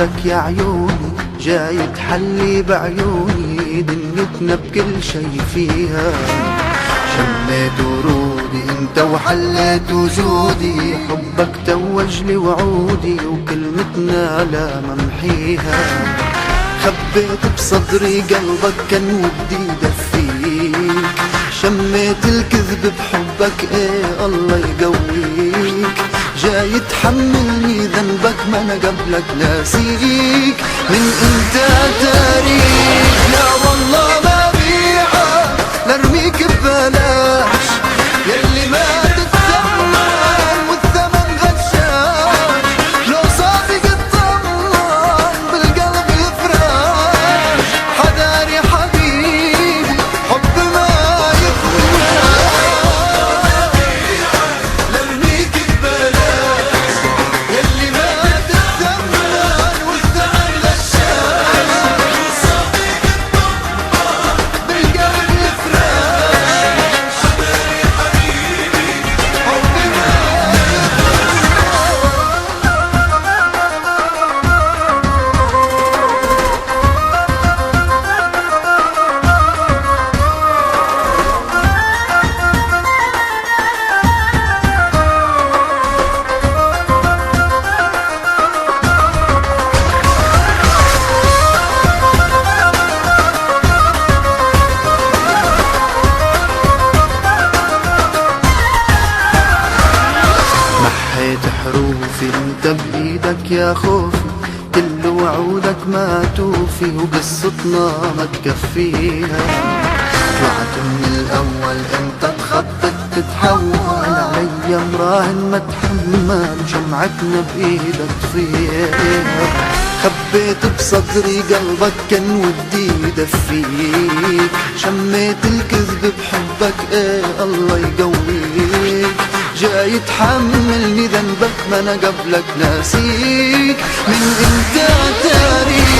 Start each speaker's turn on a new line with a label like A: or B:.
A: حبك يا عيوني، جاي تحلي بعيوني دنيتنا بكل شي فيها. شميت ورودي انت وحليت وجودي، حبك توج لي وعودي وكلمتنا لا ممحيها. خبيت بصدري قلبك كان ودي دفيك، شميت الكذب بحبك ايه الله يقويك. جاي تحملني ذنبك ما انا قبلك ناسيك، من انت تاريخ لا والله ما بيعك لارميك ببلاش. يلي ما تتثمن والثمن غشاش، لو صادق اطمن بالقلب الفراش. حذاري حبيبي حب ما يفناش، لارميك ببلاش. يلي ما تتثمن والثمن غشاش، لو صادق اطمن بالقلب الفراش. حذاري حبيبي حب ما محيت حروفي انت بايدك يا خوفي، كل وعودك ما توفي وقصتنا ما تكفيها. طلعت من الاول انت تخطط تتحول علي مراهن ما تحمل، شمعتنا بايدك طفيها. خبيت بصدري قلبك كان ودي دفيك، شميت الكذب بحبك ايه الله يقويك. جاي تحملني ذنبك ما انا قبلك ناسيك، من انت تاريخ